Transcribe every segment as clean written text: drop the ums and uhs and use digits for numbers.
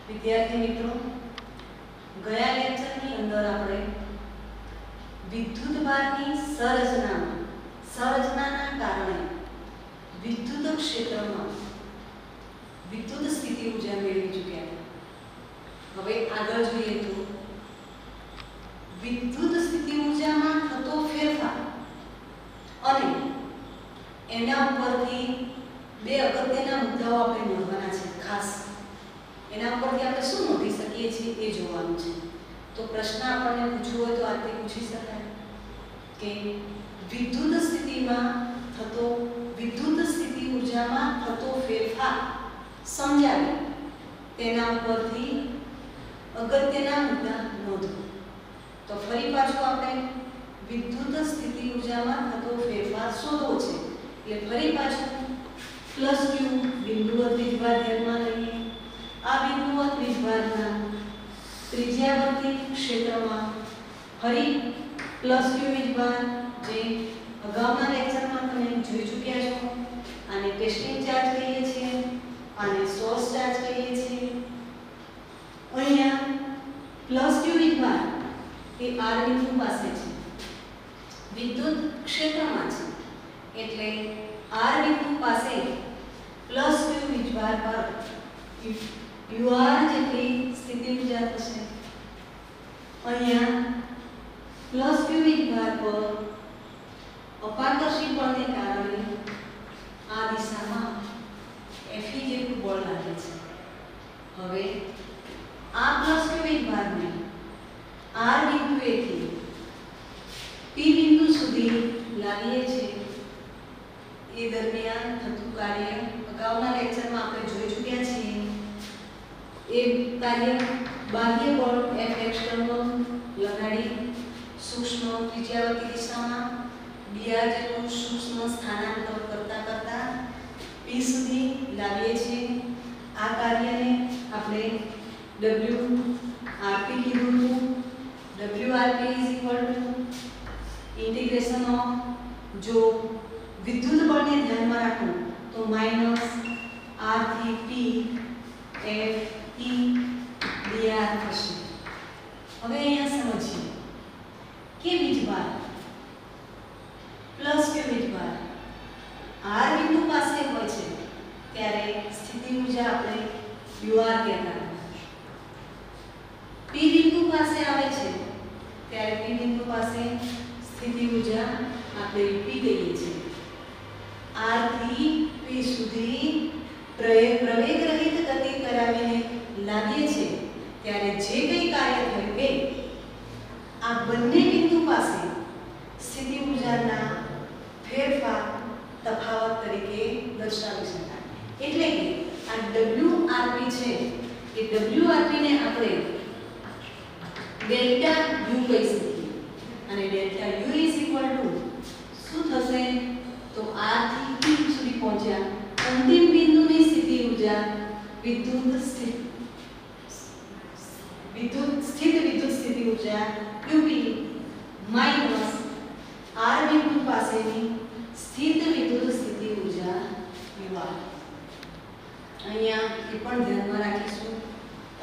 વિદ્યાર્થી મિત્રો, ગયા લેક્ચરની અંદર આપણે વિદ્યુતભારની સંરચનાના કારણે વિદ્યુત ક્ષેત્રમાં વિદ્યુત સ્થિતિ ઊર્જા મેળવી ચૂક્યા હતા। હવે આગળ જોઈએ તો વિદ્યુત સ્થિતિ ઊર્જામાં થતો ફેરફાર અને એના ઉપરથી બે અગત્યના મુદ્દાઓ આપણે નોંધવાના છે। ખાસ એના ઉપરથી આપણે શું નોંધી શકીએ છીએ એ જોવાનું છે। તો પ્રશ્ન આપણને પૂછવો હોય તો આ રીતે પૂછી શકાય કે વિદ્યુત સ્થિતિ ઊર્જામાં થતો ફેરફાર સમજાવી તેના ઉપરથી અગત્યના મુદ્દા નોંધો। તો ફરી પાછું આપણે વિદ્યુત સ્થિતિ ઊર્જામાં થતો ફેરફાર શોધવો છે, એટલે ફરી પાછું પ્લસ ક્યુ બિંદુવત વીજભાર ધ્યાનમાં લઈએ। આ બિંદુવત વીજભારના ત્રિજ્યાવર્તી ક્ષેત્રમાં ફરી પ્લસ ક્યુ વીજભાર, જે અગાઉના લેક્ચરમાં તમે જોઈ ચૂક્યા છો। આને ટેસ્ટિંગ ચાર્જ કહીએ છીએ, આને સોર્સ ચાર્જ કહીએ છીએ। અહીંયા પ્લસ ક્યુ વીજભાર એ આર બિંદુ પાસે છે, વિદ્યુત ક્ષેત્રમાં છે, એટલે આર બિંદુ પાસે પ્લસ ક્યુ વીજભાર પર યુઆર જેટલી સ્થિતિ ઊર્જા થશે। અહીંયા પ્લસ ક્યુ વીજભાર પર અપાકર્ષી બળને કારણે આ દિશામાં Fe જેટલું બળ લાગે છે। હવે આ પ્લસ ક્યુ વીજભારને આર બિંદુએથી પી બિંદુ સુધી લાવીએ છીએ। એ દરમિયાન થતું કાર્ય અગાઉના લેક્ચરમાં આપણે જોઈ ચૂક્યા છીએ। એ કાર્ય બાહ્ય બળ F એક્સટર્નલ લગાડી સૂક્ષ્મ ત્રિજ્યાવર્તી દિશામાં dr જેટલું સૂક્ષ્મ સ્થાનાંતર કરતા P સુધી લાવીએ છીએ। આ કાર્યને આપણે WRP કીધું હતું। WRP ઇન્ટિગ્રેશન ઓફ, જો વિદ્યુત બળને ધ્યાનમાં રાખો તો માઈનસ r થી p f e dr થશે। હવે અહીંયા સમજીએ કે વીજભાર પ્લસ ક્યુ વીજભાર આર બિંદુ પાસે હોય છે ત્યારે સ્થિતિ ઊર્જા આપણે UR કહેતા, પી બિંદુ પાસે આવે છે ત્યારે પી બિંદુ પાસે સ્થિતિ ઊર્જા આપણે UP કહીએ છીએ। આર થી પી સુધી પ્રવેગ રહિત ગતિ કરાવીને લાવીએ છીએ ત્યારે જે કંઈ કાર્ય થયું એ આ બંને બિંદુ પાસે સ્થિતિ ઊર્જાના ફેરફાર તફાવત તરીકે દર્શાવી શકાય। એટલે કે આ WRP છે એ WRP ને આપણે ડેલ્ટા U કહી શકીએ, અને ડેલ્ટા U શું થશે તો R થી P સુધી પહોંચ્યા અંતિમ બિંદુની સ્થિતિ ઊર્જા સ્થિત વિદ્યુત સ્થિતિ ઊર્જા UP માઈનસ R બિંદુ પાસેની સ્થિત વિદ્યુત સ્થિતિ ઊર્જા UR। અહીંયા એ પણ ધ્યાનમાં રાખીશું,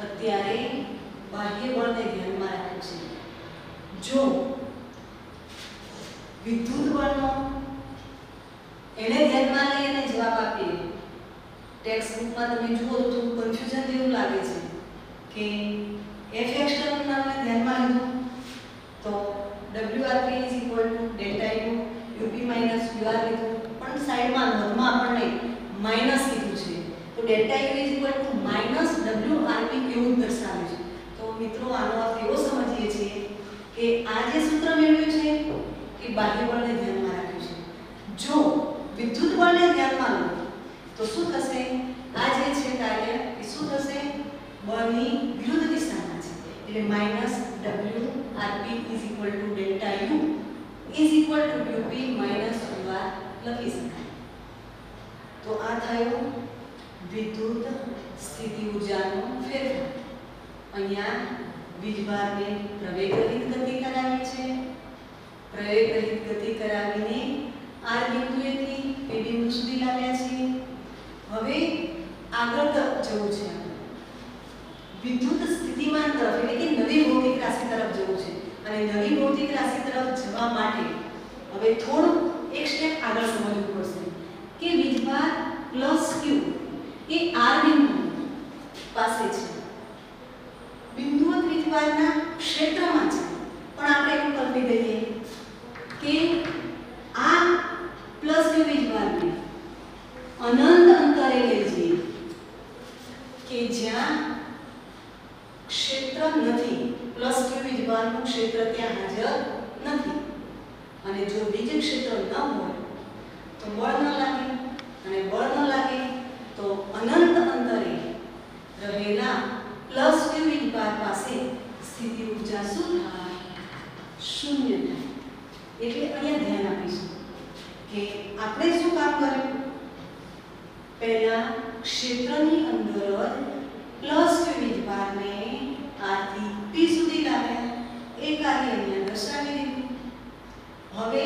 અત્યારે બાહ્ય બળને ધ્યાનમાં રાખવું છે। જો વિદ્યુત બળનો એને ધ્યાનમાં લઈ અને જવાબ આપીએ, ટેક્સ્ટ બુકમાં તમે જુઓ તો થોડું કન્ફ્યુઝન જેવું લાગે છે કે F એક્સટર્નલને ધ્યાનમાં લીધું તો WRP delta U UP minus UR લીધું, પણ સાઈડમાં નોંધમાં આપણને માઈનસ કીધું છે, તો ડેલ્ટા U માઈનસ WRP એવું દર્શાવે છે। તો મિત્રો આનો અર્થ એવો સમજીએ છીએ કે આ જે સૂત્ર મેળવ્યું છે એ બાહ્ય બળને ધ્યાનમાં રાખ્યું છે। જો વિદ્યુત બળને ધ્યાનમાં લો તો શું થશે, આ જે છે કાર્ય એ શું થશે, બળની વિરુદ્ધ દિશામાં છે, એટલે minus WRP delta U UP minus UR લખી શકાય। તો આ થયો વિદ્યુત સ્થિતિ ઊર્જાનો ફેરફાર। અહીંયા વીજભારને પ્રવેગ રહિત ગતિ કરાવી છે, પ્રવેગ રહિત ગતિ કરાવીને આર બિંદુએથી પી બિંદુ સુધી લાવ્યા છે। હવે આગળ જવું છે, વિદ્યુત સ્થિતિમાન તરફ એટલે કે નવી ભૌતિક રાશિ તરફ જવું છે અને નવી ભૌતિક રાશિ તરફ જવા માટે હવે થોડું એક સ્ટેપ આગળ સમજવું પડશે કે વીજભાર પ્લસ ક્યુ એ આર બિંદુ પાસે છે, બિંદુવત વીજભારના ક્ષેત્રમાં છે, પણ આપણે એવું કલ્પી દઈએ કે આ પ્લસ ક્યુ વીજભારને અનંત અંતરે લઈ જઈએ કે જ્યાં ક્ષેત્ર નથી, પ્લસ ક્યુ વીજભારનું ક્ષેત્ર ત્યાં હાજર નથી અને જો વીજ ક્ષેત્ર ન હોય તો બળ ન લાગે અને બળ ન લાગે તો અનંત અંતરે રહેલા પ્લસ ક્યુ વીજભાર પાસે સ્થિતિ ઊર્જા શું થાય? શૂન્ય થાય. એટલે અહીંયા ધ્યાન આપીશું કે આપણે શું કામ કર્યું? પહેલા ક્ષેત્રની અંદર જ પ્લસ ક્યુ વીજભારને આ થી પી સુધી લાવ્યા, એ કાર્ય અહીંયા દર્શાવી દીધું. હવે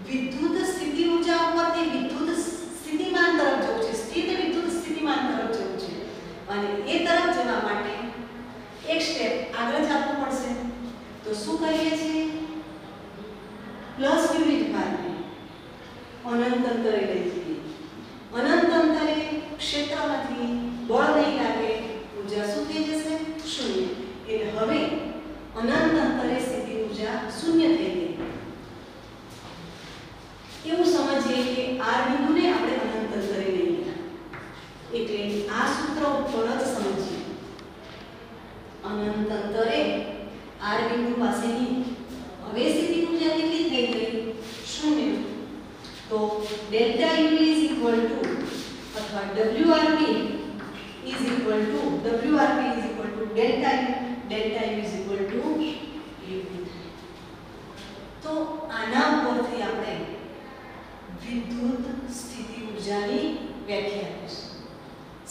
વિદ્યુત સ્થિતિ ઊર્જા ઉપરથી વિદ્યુત સ્થિતિમાન તરફ જવું છે, સ્થિત વિદ્યુત સ્થિતિમાન તરફ જવું છે અને એ તરફ જવા માટે એક સ્ટેપ આગળ જવું પડશે. તો શું કરીએ છીએ? પ્લસ ક્યુ વીજભારને અનંત અંતરે લઈ જઈએ. અનંત અંતરે ક્ષેત્રમાંથી બળ નહીં લાગે, ઊર્જા શું થઈ જશે? શૂન્ય. એટલે હવે અનંત અંતરે સ્થિતિ ઊર્જા શૂન્ય થઈ ગઈ. એવું સમજીએ કે આર બિંદુને આપણે અનંત અંતરે લઈ ગયા એટલે આ સૂત્ર ઉપર જ સમજીએ. અનંત અંતરે આર બિંદુ પાસેની હવે સ્થિતિ ઊર્જા કેટલી થઈ ગઈ? શૂન્ય. તો delta you is equal to અથવા WRP is equal to delta you is equal to UV. તો આના પરથી આપણે વિદ્યુત સ્થિતિ ઊર્જાની વ્યાખ્યા આપીશું.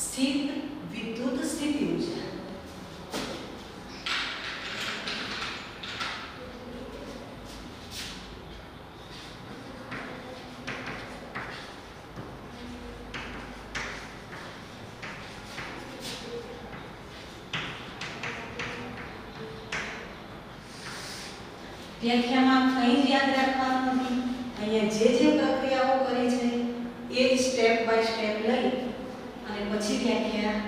સ્થિત વિદ્યુત સ્થિતિ ઊર્જા વ્યાખ્યામાં કંઈ જ યાદ રાખવાનું નથી. અહીંયા જે પ્રક્રિયાઓ કરી છે એ સ્ટેપ બાય સ્ટેપ લઈ અને પછી વ્યાખ્યા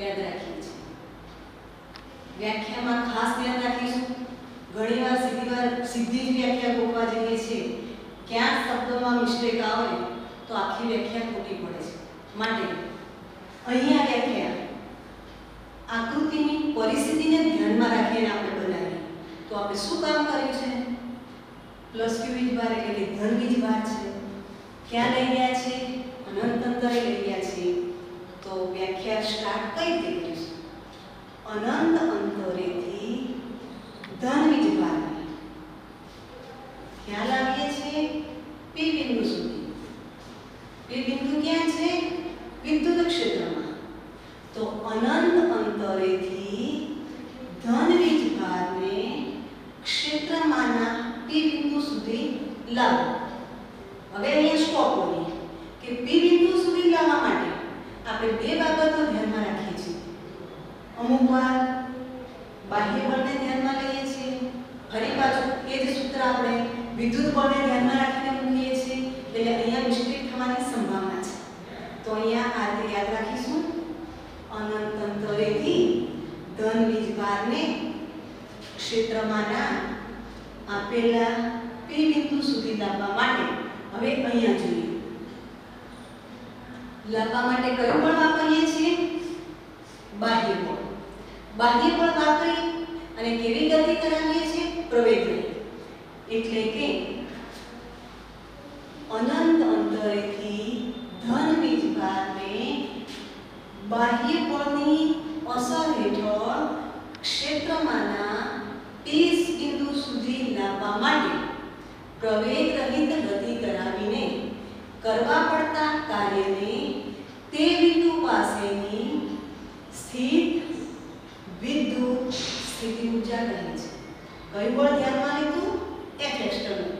યાદ રાખીએ છીએ. વ્યાખ્યામાં ખાસ ધ્યાન રાખીશું. ઘણીવાર સીધી જ વ્યાખ્યા ગોખવા જઈએ છીએ, ક્યાંક શબ્દોમાં મિસ્ટેક આવે તો આખી વ્યાખ્યા ખોટી પડે છે. માટે અહીંયા વ્યાખ્યા આકૃતિની પરિસ્થિતિને ધ્યાનમાં રાખીને આપણે બનાવીએ. તો આપણે શું કામ કર્યું છે? પ્લસ ક્યુ વીજભાર એટલે કે ધન વીજભાર છે, ક્યાં લઈ ગયા છે? અનંત અંતરે લઈ ગયા છે. તો વ્યાખ્યા સ્ટાર્ટ કઈ રીતે કરીશું? અનંત અંતરેથી ધન વીજભારને ક્યાં લાવીએ છીએ? પી બિંદુ સુધી. પી બિંદુ ક્યાં છે? વિદ્યુત ક્ષેત્રમાં. તો અનંત અંતરેથી ધન વીજભારને ક્ષેત્રમાંના પી બિંદુ સુધી લાવો. હવે અહીંયા સ્ટોપ કરીએ કે પી બિંદુ સુધી લાવવા માટે આપણે બે બાબતો ધ્યાનમાં રાખીએ છીએ. અમુકવાર બાહ્ય બળને ધ્યાનમાં લઈએ છીએ, ફરી પાછું એ જ સૂત્ર આપણે વિદ્યુત બળને ધ્યાનમાં રાખીને મૂકીએ છીએ, એટલે અહીંયા મિસ્ટેક થવાની સંભાવના છે. તો અહીંયા આ રીતે યાદ રાખીશું. અનંત અંતરેથી ધન વીજભારને ક્ષેત્રમાંના આપેલા પી બિંદુ સુધી લાવવા માટે હવે અહીંયા જોઈએ. લાવવા માટે કયું બળ વાપરીએ છીએ? બાહ્ય બળ. બાહ્ય બળ વાપરી અને કેવી ગતિ કરાવીએ છીએ? પ્રવેગ રહી. એટલે કે અનંત અંતરેથી ધન વીજભારને બાહ્ય બળની અસર હેઠળ ક્ષેત્રમાંના પી બિંદુ સુધી લાવવા માટે પ્રવેગ રહિત ગતિ કરાવીને કરવા પડતા કાર્યને તે બિંદુ પાસેની સ્થિત વિદ્યુત સ્થિતિ ઊર્જા કહે છે. કયું બળ ધ્યાનમાં લીધું? F external.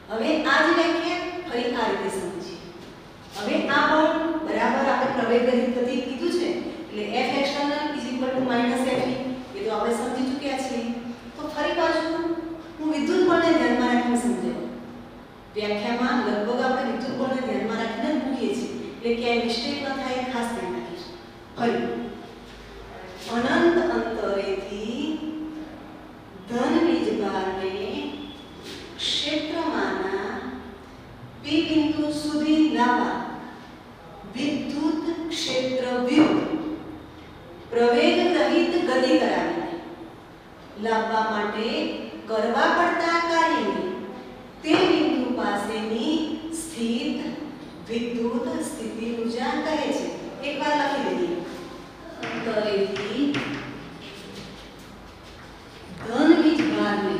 હવે આ જ વ્યાખ્યા ફરી આ રીતે સમજીએ. હવે આ બળ બરાબર આપણે પ્રવેગ રહિત ગતિ કીધું છે એટલે F external = લાવવા માટે કરવા પડતા કાર્યને તે બિંદુ પાસેની સ્થિત વિદ્યુત સ્થિતિ ઊર્જા કહે છે. એકવાર લખી દઈએ. અંતરેથી ધન વીજભારને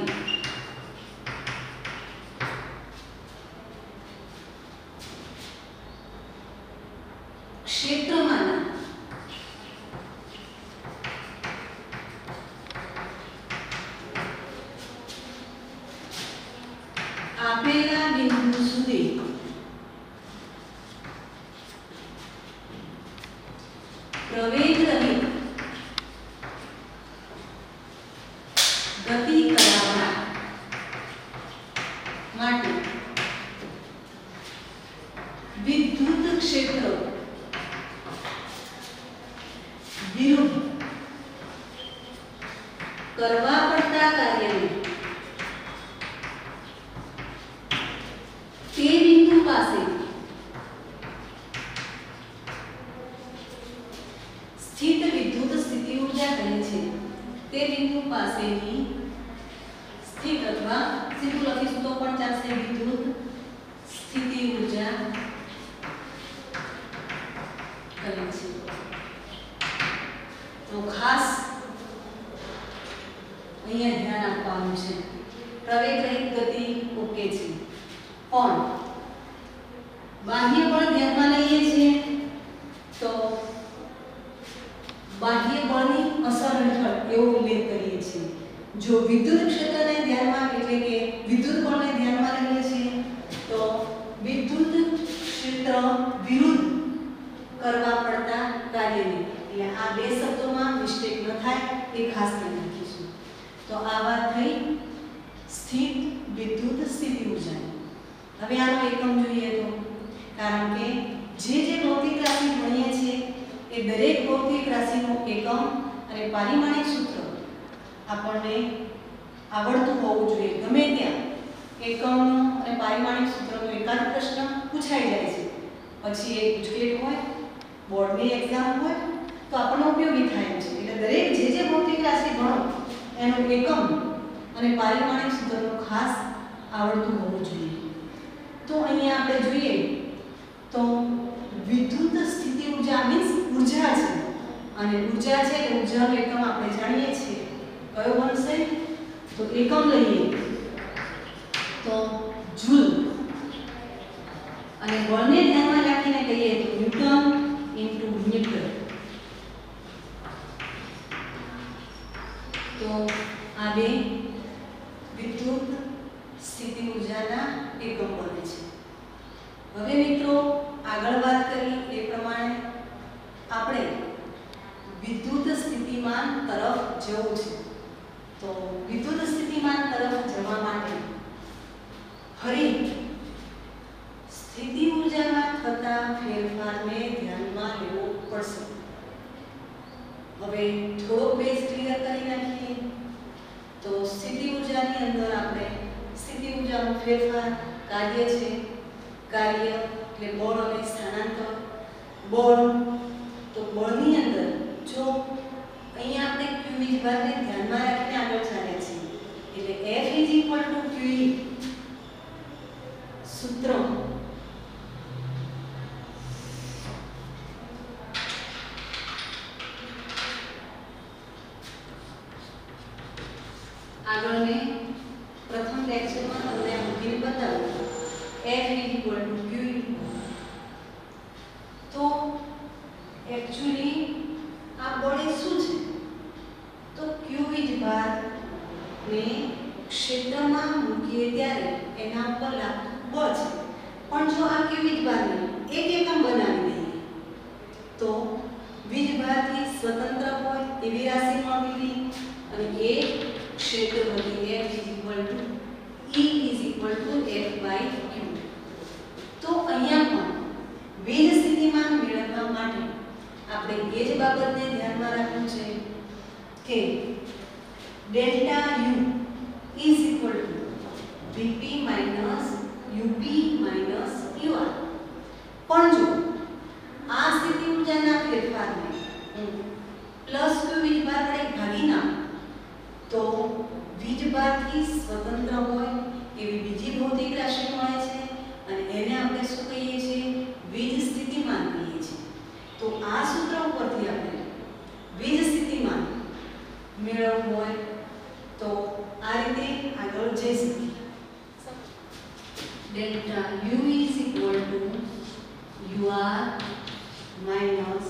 ક્ષેત્રમાંના આપેલા બિંદુ સુધી પ્રવેગ રહિત ગતિ કરાવવા માટે વિદ્યુત ક્ષેત્ર વિરુદ્ધ કરવા પડતા કાર્યને તે બિંદુ પાસે સ્થિત વિદ્યુત સ્થિતિ ઊર્જા કહે છે. તે બિંદુ પાસેની સ્થિત અથવા સીધું લખીશું તો પણ ચાલશે, વિદ્યુત સ્થિતિ ઊર્જા કહે છે. તો ખાસ અહીંયા ધ્યાન આપવાનું છે. પ્રવેગ રહિત ગતિ ઓકે છે, પણ બાહ્ય બળ ધ્યાનમાં લઈએ છીએ તો બાહ્ય બળની અસર હેઠળ એવો ઉલ્લેખ કરીએ છીએ. જો વિદ્યુત ક્ષેત્રને ધ્યાનમાં એટલે કે વિદ્યુત બળને ધ્યાનમાં લઈએ છીએ તો વિદ્યુત ક્ષેત્ર વિરુદ્ધ કરવા પડતા કાર્યને, એટલે આ બે શબ્દોમાં મિસ્ટેક ન થાય એ ખાસ ધ્યાન રાખીશું. તો આ વાત થઈ સ્થિત વિદ્યુત સ્થિતિ ઊર્જાની. હવે આનો એકમ જોઈએ તો, કારણ કે જે ભૌતિક રાશિ ભણીએ છીએ એ દરેક ભૌતિક રાશિનો એકમ અને પારિમાણિક સૂત્ર આપણને આવડતું હોવું જોઈએ. ગમે ત્યાં એકમનું અને પારિમાણિક સૂત્રનો એકાદ પ્રશ્ન પૂછાઈ જાય છે, પછી એ ગુજકેટ હોય, બોર્ડની એક્ઝામ હોય તો આપણને ઉપયોગી થાય છે. એટલે દરેક જે ભૌતિક રાશિ ભણો એનું એકમ અને પારિમાણિક સૂત્રનું ખાસ આવડતું હોવું જોઈએ. તો અહીંયા આપણે જોઈએ તો વિદ્યુત સ્થિતિ ઊર્જા મીન્સ ઊર્જા છે, અને ઊર્જા છે એટલે ઊર્જાનો એકમ આપણે જાણીએ છીએ કયો બનશે. તો એકમ લઈએ તો જૂલ, અને બળને ધ્યાનમાં રાખીને કહીએ તો ન્યૂટન ઇન્ટુ મીટર. તો આ બે વિદ્યુત સ્થિતિ ઊર્જાના એકમ બને છે. હવે મિત્રો આગળ વાત કરી એ પ્રમાણે આપણે વિદ્યુત સ્થિતિમાન તરફ જવું છે. તો વિદ્યુત સ્થિતિમાન તરફ જવા માટે ફરી સ્થિતિ ઊર્જામાં થતા ફેરફારને ધ્યાનમાં લેવો પડશે. હવે થોડો બેઝ ક્લિયર કરી નાખીએ તો સ્થિતિ ઊર્જાની અંદર આપણે સ્થિતિ ઊર્જાનો ફેરફાર કાર્ય છે. કાર્ય એટલે બળ અને સ્થાનાંતર. બળ તો બળની અંદર જો અહીંયા આપણે q વીજભારને ધ્યાનમાં રાખીને આગળ ચાલ્યા છીએ એટલે F QE સૂત્ર આગળ મેં પ્રથમ લેક્ચરમાં તમને મૂકીને બતાવ્યું. F QE તો एक्चुअली આ બળ શું છે તો q વીજભારને ક્ષેત્રમાં મૂકીએ ત્યારે એના પર લાગતું બળ છે. પણ જો આ q વીજભારને એક એકમ બનાવી દઈએ તો વીજભારથી સ્વતંત્ર હોય એવી રાશિ મળવી અને એ ક્ષેત્ર બની F E F/q. તો અહીંયા પણ વીજ સ્થિતિમાન મેળવવા માટે આપણે એ જ બાબતને ધ્યાનમાં રાખવું છે કે delta U Vp UP UR. પણ જો આ સ્થિતિ ઊર્જાના ફેરફારને પ્લસ q વીજભાર વડે ભાગી નાખો તો વીજભારથી સ્વતંત્ર હોય એવી બીજી ભૌતિક રાશિ મળે છે અને એને આપણે શું કહીએ છીએ? વીજ સ્થિતિમાન કહીએ છીએ. તો આ સૂત્ર ઉપરથી આપણે વીજ સ્થિતિમાન મેળવવું હોય તો આ રીતે આગળ જઈ શકીએ. Delta U is equal to UR minus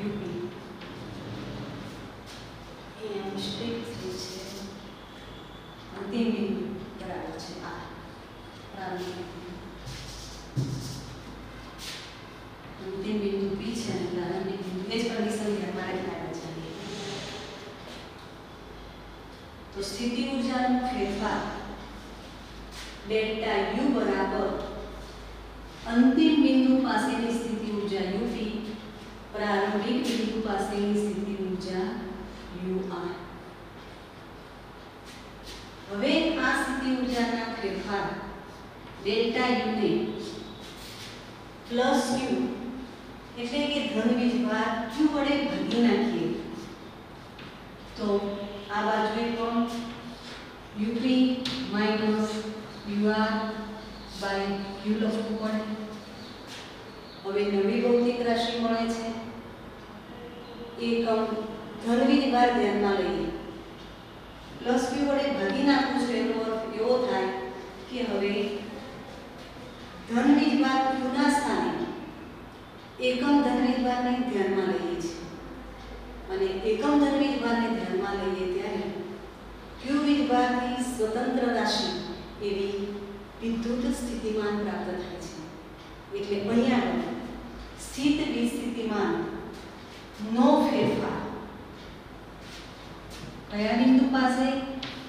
UP. અહીંયા મિસ્ટેક થઈ છે. અંતિમ બિંદુ બરાબર છે આ પ્રારંભિક અંતિમ બિંદુ P છે અને પ્રારંભિક બિંદુ એ જ કન્ડિશન ધ્યાનમાં રાખવાની છે. તો સ્થિતિ ઊર્જાનો ફેરફાર ડેલ્ટા U બરાબર અંતિમ બિંદુ પાસેની સ્થિતિ ઊર્જા UP પ્રારંભિક બિંદુ પાસેની સ્થિતિ ઊર્જા UR. હવે આ સ્થિતિ ઊર્જાના ફેરફાર ડેલ્ટા U ને પ્લસ Q એટલે કે ધન વીજભાર Q વડે ભાગી નાખીએ તો આ બાજુએ પણ UP minus UR by Q લખવું પડે. હવે નવી ભૌતિક રાશિ મળે છે. એકમ ધન વીજભાર ધ્યાનમાં લઈએ. પ્લસ Q વડે ભાગી નાખવું છે એનો અર્થ એવો થાય કે હવે ધન વીજભાર Q ના સ્થાને એકમ ધન વીજભારને ધ્યાનમાં લઈએ છીએ અને એકમ ધન વીજભારને ધ્યાનમાં લઈએ ત્યારે Q વીજભારથી સ્વતંત્ર રાશિ એવી વિદ્યુત સ્થિતિમાન પ્રાપ્ત થાય છે. એટલે અહીંયા સ્થિત વીજ સ્થિતિમાન નો ફેરફાર કયા બિંદુ પાસે?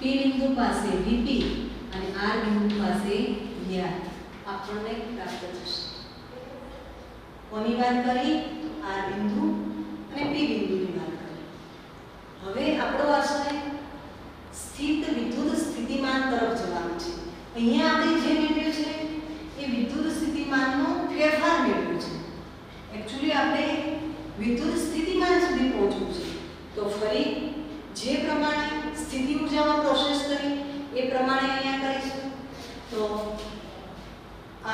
P બિંદુ પાસે Vp અને R બિંદુ પાસે VR આપણને પ્રાપ્ત થશે. કોની વાત કરી? R બિંદુ અને P બિંદુની વાત કરી. હવે આપણો આશય સ્થિત વિદ્યુત સ્થિતિમાન તરફ જવાનું છે. અહીંયા આપણે જે મેળવ્યું છે એ વિદ્યુત સ્થિતિમાનનો ફેરફાર મેળવ્યો છે. એકચ્યુઅલી આપણે વિદ્યુત સ્થિતિમાન સુધી પહોંચવું છે. તો ફરી જે પ્રમાણે સ્થિતિ ઊર્જામાં પ્રોસેસ કરી એ પ્રમાણે અહીંયા કરીશું. તો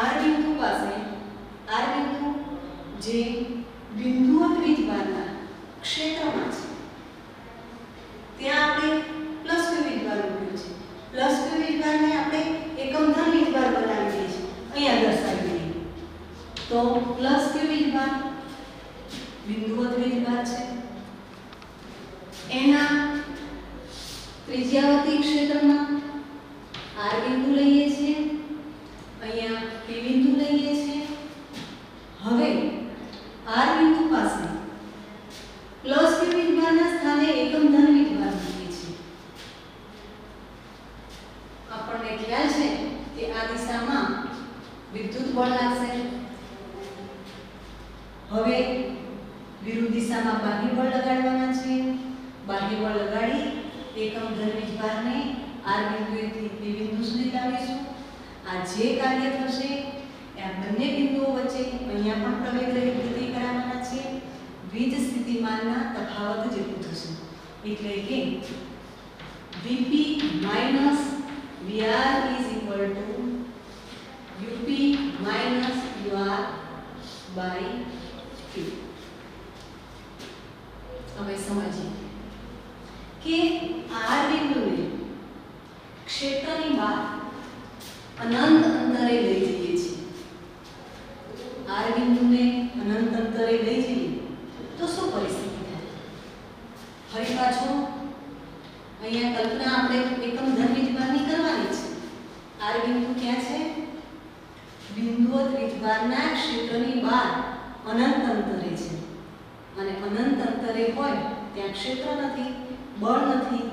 R બિંદુ પાસે R બિંદુ જે બિંદુવત વીજભારના ક્ષેત્રમાં છે ત્યાં આપણે પ્લસ Q વીજભાર મૂક્યો છે. પ્લસ Q વીજભારને આપણે એકમ ધન વીજભાર બનાવી દઈએ છીએ. અહીંયા દર્શાવી દઈએ તો પ્લસ Q વીજભાર બિંદુવત વીજભાર છે. એના ત્રિજ્યાવર્તી ક્ષેત્રમાં R બિંદુ લઈએ છીએ, અહીંયા P બિંદુ લઈએ છીએ. હવે R બિંદુ પાસે પ્લસ Q વીજભારના સ્થાને એકમ ધન વીજભાર મૂકીએ છીએ. આપણને ખ્યાલ છે કે આ દિશામાં વિદ્યુત બળ લાગશે. હવે વિરુદ્ધ દિશામાં બાહ્ય બળ લગાડવાના છે. બાહ્ય બળ લગાડી એકમ ધન વીજભારને R બિંદુએથી P બિંદુ સુધી લાવીશું. આ જે કાર્ય થશે એ આ બંને બિંદુઓ વચ્ચે અહીંયા પણ પ્રવેગરહિત ગતિ કરાવવાના છે. વીજ સ્થિતિમાનના તફાવત જેટલું થશે. એટલે કે Vp minus VR is equal to UP minus UR by Q. હવે સમજીએ કે R બિંદુને ક્ષેત્રની બહાર અનંત અંતરે લઈ જઈએ છીએ. R બિંદુને અનંત અંતરે લઈ જઈએ તો શું પરિસ્થિતિ થાય? ફરી પાછું અહીંયા કલ્પના આપણે એકમ ધન વીજભારની કરવાની છે. R બિંદુ ક્યાં છે? બિંદુવત વીજભારના ક્ષેત્રની બહાર અનંત અંતરે છે અને અનંત અંતરે હોય ત્યાં ક્ષેત્ર નથી, બળ નથી.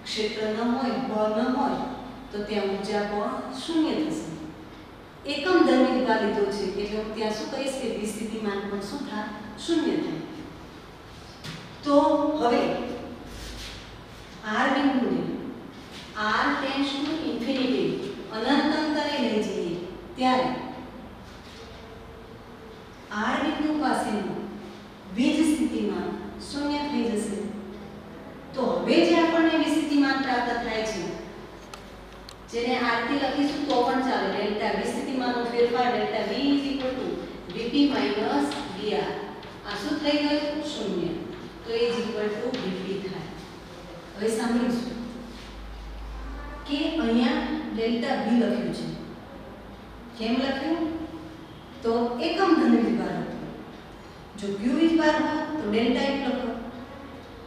ક્ષેત્ર ન હોય, બળ ન હોય તો ત્યાં ઊર્જા પણ શૂન્ય થશે. એકમ ધન વીજભાર લીધો છે એટલે હું ત્યાં શું કહીશ કે વીજ સ્થિતિમાન પણ શું થાય? શૂન્ય થાય. તો હવે R બિંદુને R ટેન્ડ્સ ટુ ઇન્ફિનિટી અનંત અંતરે લઈ જઈએ ત્યારે R બિંદુ પાસેનું વીજ સ્થિતિમાન સ્થિતિમાન શૂન્ય થઈ જશે। તો હવે જે આપણને વી સ્થિતિમાન પ્રાપ્ત થાય છે, જેને આરતી લખીશું તો પણ ચાલે, ડેલ્ટા વી સ્થિતિમાનનો ફેરફાર delta V VP minus VR, આ શું થઈ ગયું? શૂન્ય। તો એ વીપી થાય। હવે સાંભળીશું કે અહીંયા ડેલ્ટા વી લખ્યું છે, કેમ લખ્યું? તો એકમ ધન વીજભાર હતો। જો ક્યુ વીજભાર હોય તો ડેલ્ટા યુ લખો।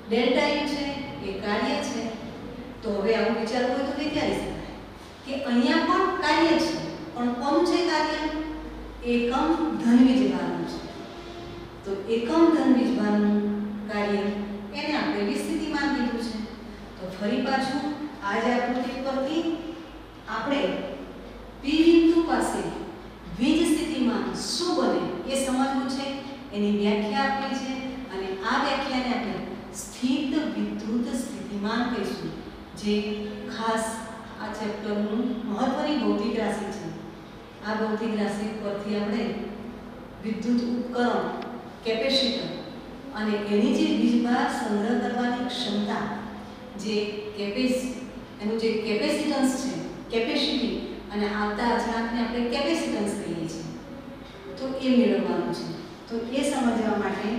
ડેલ્ટા યુ છે એ કાર્ય છે, તો હવે આવું વિચારવું હોય તો વિચારી શકાય કે અહીંયા પણ કાર્ય છે, પણ કોનું છે કાર્ય? એકમ ધન વીજભારનું છે। તો એકમ ધન વીજભારનું કાર્ય એને આપણે વી સ્થિતિમાન કીધું છે। તો ફરી પાછું આ જ આકૃતિ પરથી આપણે પી બિંદુ પાસે વીજ સ્થિતિમાન શું બને એ સમજવું છે, એની વ્યાખ્યા આપી છે, અને આ વ્યાખ્યાને આપણે સ્થિત વિદ્યુત સ્થિતિમાન કહીશું, જે ખાસ આ ચેપ્ટરનું મહત્વની ભૌતિક રાશિ છે। આ ભૌતિક રાશિ પરથી આપણે વિદ્યુત ઉપકરણ, કેપેસિટર અને એની જે વીજભાર સંગ્રહ કરવાની ક્ષમતા, જે એનું જે કેપેસિટન્સ છે, કેપેસિટી, અને આવતા અચળાંકને આપણે કેપેસિટન્સ કહીએ છીએ, તો એ મેળવવાનું છે। તો એ સમજવા માટે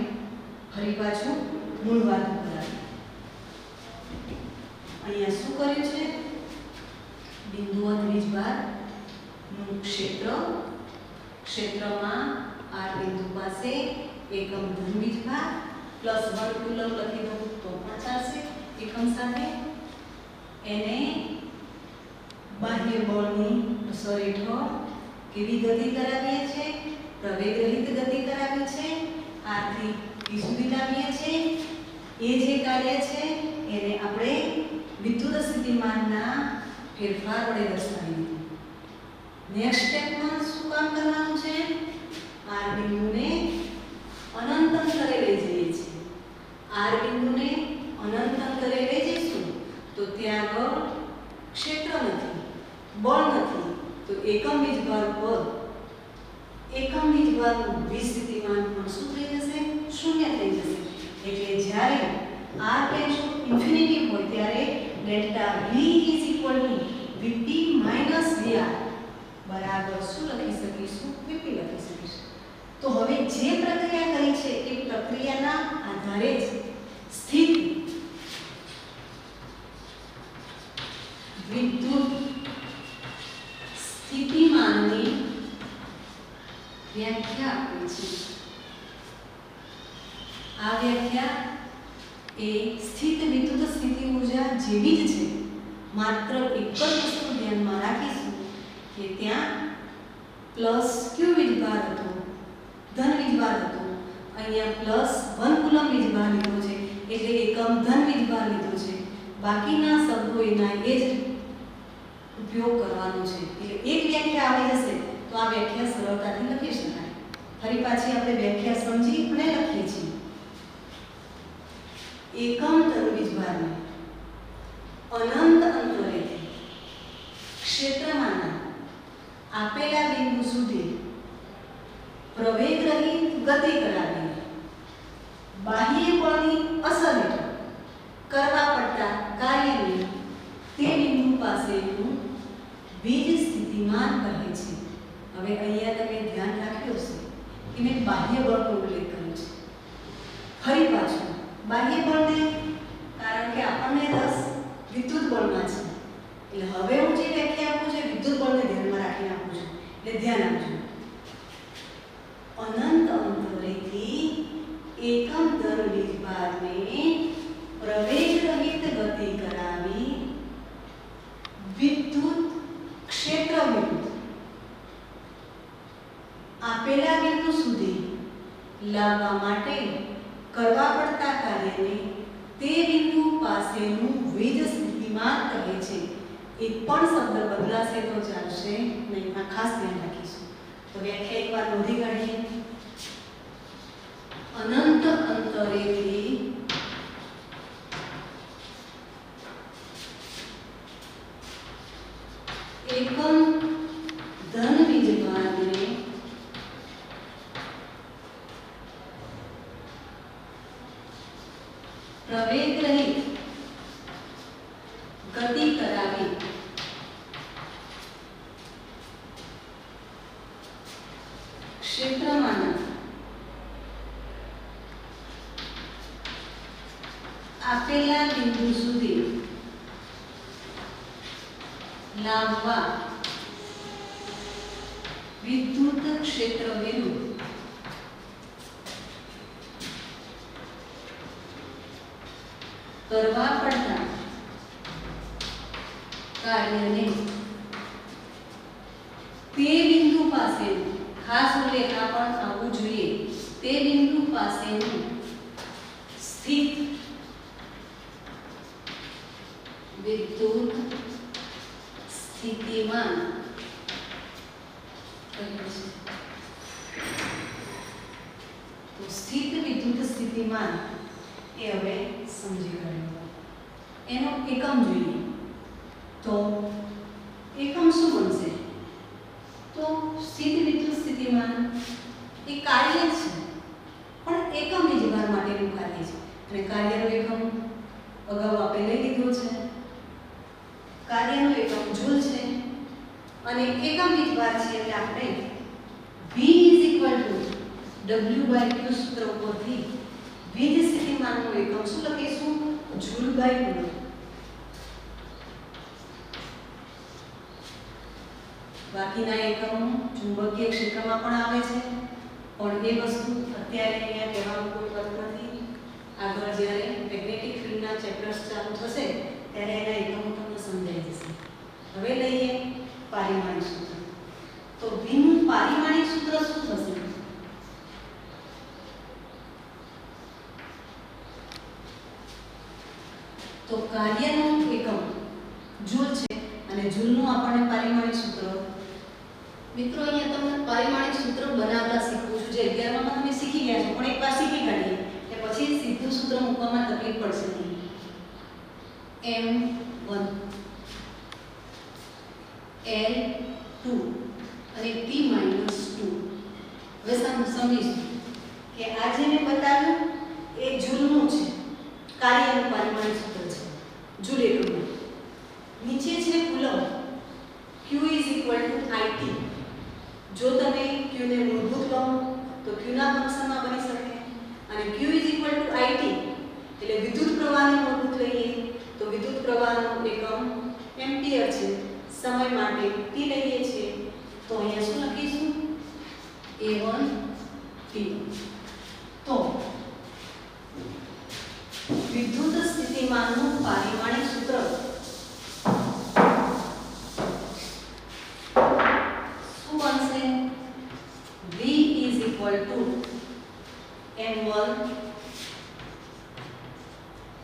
ફરી પાછું મૂળ વાત ઉપર આવીએ। અહીંયા શું કર્યું છે? બિંદુવત વીજભારનું ક્ષેત્રમાં આર બિંદુ પાસે એકમ ધન વીજભાર પ્લસ 1 કુલમ લખી દઉં તો પણ ચાલશે એકમ સાથે। એને બાહ્ય બળની અસર હેઠળ કેવી ગતિ કરાવીએ છીએ? પ્રવેગ રહિત ગતિ કરાવી છે। આથી ઈ સુધી લાવીએ છીએ। એ જે કાર્ય છે એને આપણે વિદ્યુત સ્થિતિમાનના ફેરફાર વડે દર્શાવી દીધું। નેક્સ્ટ સ્ટેપમાં શું કામ કરવાનું છે? આર બિંદુને અનંત અંતરે લઈ જઈએ છીએ। આર બિંદુને અનંત અંતરે લઈ જઈશું તો ત્યાં આગળ ક્ષેત્ર નથી, બળ નથી, તો એકમ વીજભાર પર એકમ વીજભારનું વી સ્થિતિમાન પણ શું થઈ જશે? શૂન્ય થઈ જશે। એટલે જ્યારે r ટેન્ડ્સ ટુ ઇન્ફિનિટી હોય ત્યારે delta v VP minus VR બરાબર શું લખી શકીશું? વીપી લખી શકીશું। તો હવે જે પ્રક્રિયા કરી છે એ પ્રક્રિયાના આધારે જ સ્થિત વિદ્યુત સ્થિતિમાનની વ્યાખ્યા આપી છે। આ વ્યાખ્યા એ સ્થિત વિદ્યુત સ્થિતિ ઊર્જા જેવી જ છે, માત્ર એક જ વસ્તુ ધ્યાનમાં રાખીશું કે ત્યાં પ્લસ ક્યુ વીજભાર હતો, ધન વીજભાર હતો, અહીંયા પ્લસ 1 કુલમ વીજભાર લીધો છે, એટલે એકમ ધન વીજભાર લીધો છે। બાકીના શબ્દો એના એ જ ઉપયોગ કરવાનો છે। એટલે એક વ્યાખ્યા આવી જશે તો આ વ્યાખ્યા સરળતાથી લખી શકાય। ફરી પાછી આપણે વ્યાખ્યા સમજી અને લખીએ છીએ। એકમ ધન વીજભારને અનંત અંતરેથી ક્ષેત્રમાંના આપેલા બિંદુ સુધી પ્રવેગ રહિત ગતિ કરાવી બાહ્ય બળની અસર હેઠળ કરવા પડતા કાર્યને તે બિંદુ પાસેનું વીજ સ્થિતિમાન કહે છે। હવે અહીંયા તમે ધ્યાન રાખ્યું હશે કે મેં બાહ્ય બળનો ઉલ્લેખ કર્યો છે। ફરી પાછું બાહ્ય બળને કારણ કે આપણને રસ વિદ્યુત બળમાં છે, એટલે હવે હું જે વ્યાખ્યા આપું છું વિદ્યુત બળને ધ્યાનમાં રાખીને આપું છું, એટલે ધ્યાન આપજો। અનંત અંતરેથી એકમ ધન વીજભારને પ્રવેગ રહિત ગતિ કરાવી વિદ્યુત ક્ષેત્ર વિરુદ્ધ આપેલા બિંદુ સુધી લાવવા માટે કરવા પડતા કાર્યને તે બિંદુ પાસેનું વીજ સ્થિતિમાન કહે છે। એક પણ શબ્દ બદલાશે તો ચાલશે નહીં, આ ખાસ ધ્યાન રાખીશું। તો વ્યાખ્યા એકવાર નોંધી કાઢીએ। અનંત અંતરેથી એકમ ધન વીજભારને પ્રવેગ રહિત ગતિ કરાવી ક્ષેત્રમાંના આપેલા બિંદુ સુધી લાવવા વિદ્યુત ક્ષેત્ર વિરુદ્ધ કરવા પડતા કાર્યને તે બિંદુ પાસેનું, ખાસ ઉલ્લેખ આ પણ આવવું જોઈએ, તે બિંદુ પાસેનું સ્થિત વિદ્યુત સ્થિતિમાન તો સ્થિત વિદ્યુત સ્થિતિમાન એ હવે સમજી ગયો. એનો એકમ જોઈએ તો એકમ શું બનશે? તો સ્થિત વિદ્યુત સ્થિતિમાન એ કાર્ય છે, પણ એકમ વીજભાર માટેનું કાર્ય છે અને કાર્યનો એકમ અગાઉ આપણે લઈ લીધો છે. કાર્યનો એકમ જૂલ છે અને એકમ વીજભાર છે એટલે આપણે V W/Q સૂત્ર ઉપરથી વીજ સ્થિતિમાનનો એકમ શું લખીશું? જૂલ/કુલમ. બાકીના એકમો ચુંબકીય ક્ષેત્રમાં પણ આવે છે, પણ એ વસ્તુ અત્યારે અહીંયા કહેવાનું કોઈ અર્થ નથી. આગળ જ્યારે મેગ્નેટિક ફિલ્ડના ચેપ્ટર્સ ચાલુ થશે ત્યારે એના એકમો તમને સમજાઈ જશે. હવે લઈએ પારિમાણિક સૂત્ર. તો ભીનું પારિમાણિક સૂત્ર શું થશે? તો કાર્યનો એકમ જૂલ છે અને જૂલનું આપણને પારિમાણિક સૂત્ર, મિત્રો અહીંયા તમને પારિમાણિક સૂત્ર બનાવતા શીખવું છું, જે 11માં તમે શીખી ગયા છો, પણ એકવાર શીખી કાઢીએ કે પછી સીધું સૂત્ર મૂકવામાં તકલીફ પડશે નહીં. M1 L2 અને T-2. હવે સમજીશું કે આ જે મેં બતાવ્યું એ જૂલનું છે, કાર્યનું પારિમાણિક સૂત્ર છે જૂલ એકમનું. નીચે છે કુલમ. Q = IT. જો તમે Q ને મૂળભૂત લો તો Q ના ફંક્શનમાં બની શકે અને Q = IT એટલે વિદ્યુત પ્રવાહને મૂળભૂત લઈએ તો વિદ્યુત પ્રવાહનો એકમ એમ્પિયર છે. સમય માટે T લઈએ છીએ તો અહીંયા શું લખીશું? A1 T1. તો વિદ્યુત સ્થિતિમાનનું પારિમાણિક સૂત્ર શું બનશે? V = M1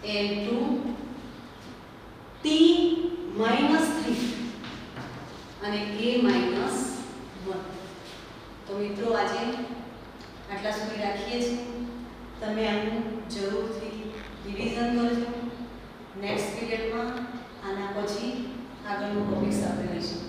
L2 T-3 અને A-1. તો મિત્રો આજે આટલા સુધી રાખીએ છીએ. તમે આનું જરૂરથી રિવિઝન કરજો. નેક્સ્ટ પીરિયડમાં આના પછી આગળનું ટોપિક્સ આપણે લઈશું.